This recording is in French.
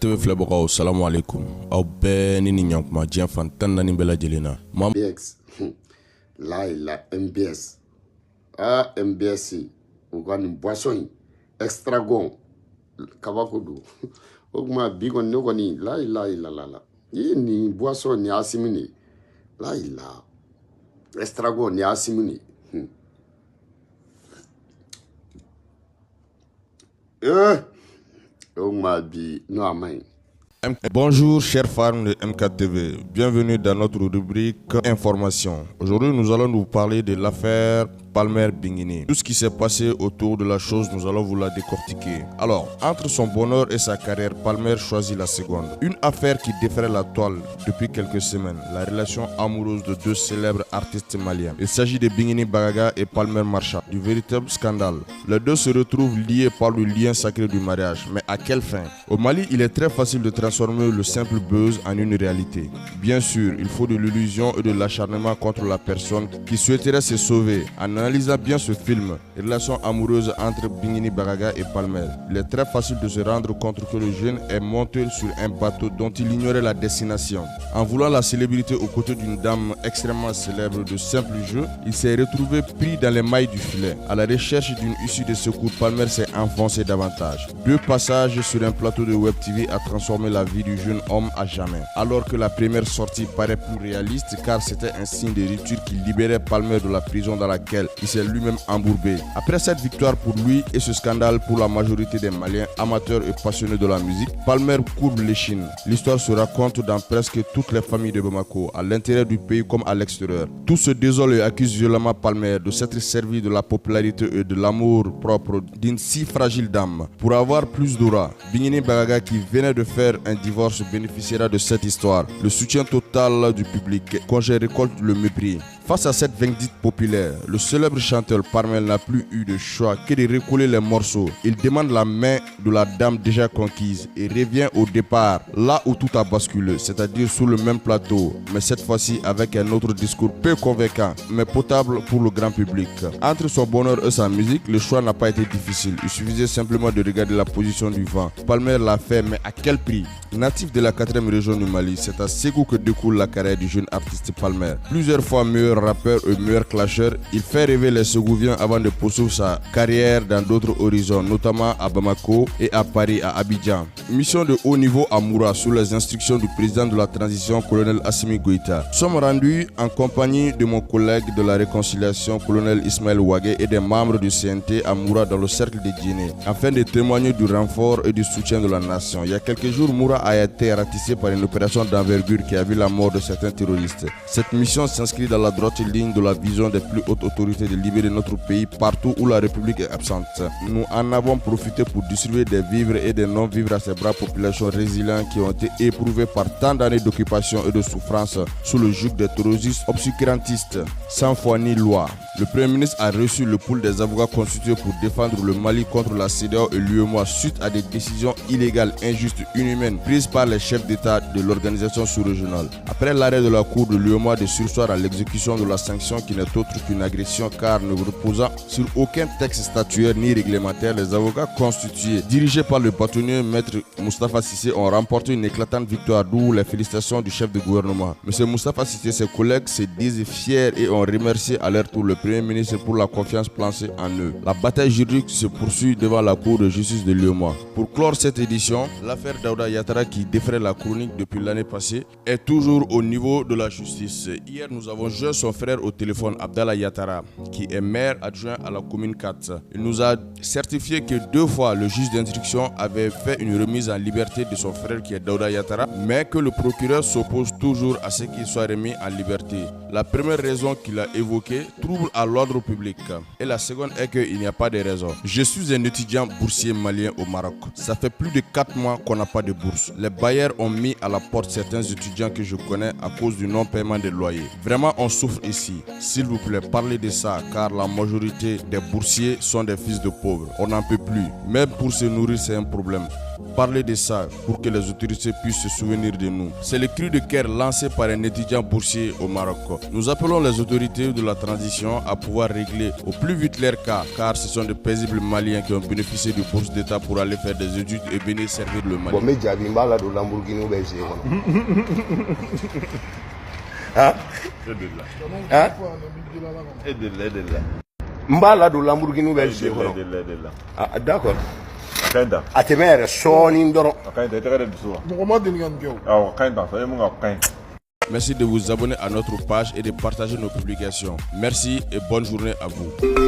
TV filɛbagaw salamu alaikum aw bɛɛ ni ɲankuma diɲɛ fan tan naani bɛɛ lajɛlen na MBS la MBS MBS o ka nin boisson in extragon kabako don o kuma bi kɔni ne kɔni la ni boisson ni asimi ne la extragon ni asimi ne o kuma bi no amai. Bonjour chers fans de MKTV, bienvenue dans notre rubrique Information. Aujourd'hui nous allons nous parler de l'affaire Palmer Bingini. Tout ce qui s'est passé autour de la chose, nous allons vous la décortiquer. Alors, entre son bonheur et sa carrière, Palmer choisit la seconde. Une affaire qui défraie la toile depuis quelques semaines, la relation amoureuse de deux célèbres artistes maliens. Il s'agit de Bingini Bagaga et Palmer Marcha, du véritable scandale. Les deux se retrouvent liés par le lien sacré du mariage, mais à quelle fin? Au Mali, il est très facile de transformer le simple buzz en une réalité. Bien sûr, il faut de l'illusion et de l'acharnement contre la personne qui souhaiterait se sauver. En analysant bien ce film, relation amoureuse entre Bingini Bagaga et Palmer, il est très facile de se rendre compte que le jeune est monté sur un bateau dont il ignorait la destination. En voulant la célébrité aux côtés d'une dame extrêmement célèbre de simple jeu, il s'est retrouvé pris dans les mailles du filet. À la recherche d'une issue de secours, Palmer s'est enfoncé davantage. Deux passages sur un plateau de Web TV a transformé la vie du jeune homme à jamais. Alors que la première sortie paraît plus réaliste car c'était un signe de rupture qui libérait Palmer de la prison dans laquelle il s'est lui-même embourbé. Après cette victoire pour lui et ce scandale pour la majorité des Maliens amateurs et passionnés de la musique, Palmer courbe l'échine. L'histoire se raconte dans presque toutes les familles de Bamako, à l'intérieur du pays comme à l'extérieur. Tous se désolent et accusent violemment Palmer de s'être servi de la popularité et de l'amour propre d'une si fragile dame pour avoir plus d'aura. Bingini Bagaga, qui venait de faire un divorce, bénéficiera de cette histoire. Le soutien total du public, Congé récolte le mépris. Face à cette vindicte populaire, le célèbre chanteur Palmer n'a plus eu de choix que de recoller les morceaux. Il demande la main de la dame déjà conquise et revient au départ, là où tout a basculé, c'est-à-dire sur le même plateau, mais cette fois-ci avec un autre discours peu convaincant, mais potable pour le grand public. Entre son bonheur et sa musique, le choix n'a pas été difficile. Il suffisait simplement de regarder la position du vent. Palmer l'a fait, mais à quel prix? Natif de la 4e région du Mali, c'est à Ségou que découle la carrière du jeune artiste Palmer. Plusieurs fois meilleur rappeur et meilleur clasheur, il fait rêver les Ségouviens avant de poursuivre sa carrière dans d'autres horizons, notamment à Bamako et à Paris, à Abidjan. Mission de haut niveau à Moura sous les instructions du président de la transition, colonel Assimi Goïta. Nous sommes rendus en compagnie de mon collègue de la réconciliation, colonel Ismaël Ouagé, et des membres du CNT à Moura dans le cercle de Djiné, afin de témoigner du renfort et du soutien de la nation. Il y a quelques jours, Moura a été ratissé par une opération d'envergure qui a vu la mort de certains terroristes. Cette mission s'inscrit dans la droite ligne de la vision des plus hautes autorités de libérer notre pays partout où la République est absente. Nous en avons profité pour distribuer des vivres et des non-vivres à ces braves populations résilientes qui ont été éprouvées par tant d'années d'occupation et de souffrance sous le joug des terroristes obscurantistes, sans foi ni loi. Le Premier ministre a reçu le pool des avocats constitués pour défendre le Mali contre la CEDEAO et l'UEMOA suite à des décisions illégales, injustes, inhumaines prises par les chefs d'État de l'organisation sous-régionale. Après l'arrêt de la Cour de l'UEMOA de surseoir à l'exécution de la sanction qui n'est autre qu'une agression car ne reposant sur aucun texte statuaire ni réglementaire, les avocats constitués, dirigés par le bâtonnier maître Moustapha Cissé, ont remporté une éclatante victoire, d'où les félicitations du chef de gouvernement. M. Moustapha Cissé et ses collègues se disent fiers et ont remercié à leur tour le Premier ministre pour la confiance placée en eux. La bataille juridique se poursuit devant la Cour de justice de l'UEMOA. Pour clore cette édition, l'affaire Daouda Yattara, qui défraie la chronique depuis l'année passée, est toujours au niveau de la justice. Hier, nous avons joint son frère au téléphone, Abdallah Yattara, qui est maire adjoint à la commune 4. Il nous a certifié que 2 fois le juge d'instruction avait fait une remise en liberté de son frère qui est Daouda Yattara, mais que le procureur s'oppose toujours à ce qu'il soit remis en liberté. La première raison qu'il a évoquée, trouble à l'ordre public. Et la seconde est qu'il n'y a pas de raison. Je suis un étudiant boursier malien au Maroc. Ça fait plus de 4 mois qu'on n'a pas de bourse. Les bailleurs ont mis à la porte certains étudiants que je connais à cause du non-paiement des loyers. Vraiment, on souffre ici. S'il vous plaît, parlez de ça, car la majorité des boursiers sont des fils de pauvres. On n'en peut plus. Même pour se nourrir, c'est un problème. parler de ça pour que les autorités puissent se souvenir de nous. C'est le cri de cœur lancé par un étudiant boursier au Maroc. Nous appelons les autorités de la transition à pouvoir régler au plus vite leur cas, car ce sont de paisibles Maliens qui ont bénéficié de bourses d'État pour aller faire des études et venir servir le Mali. Mais Jabimba là de Lamborghini ou Belgique. Hein? Hein? Mbala de Lamborghini ou Belgique. Ah d'accord. A te mere soni ndoro. Merci de vous abonner à notre page et de partager nos publications. Merci et bonne journée à vous.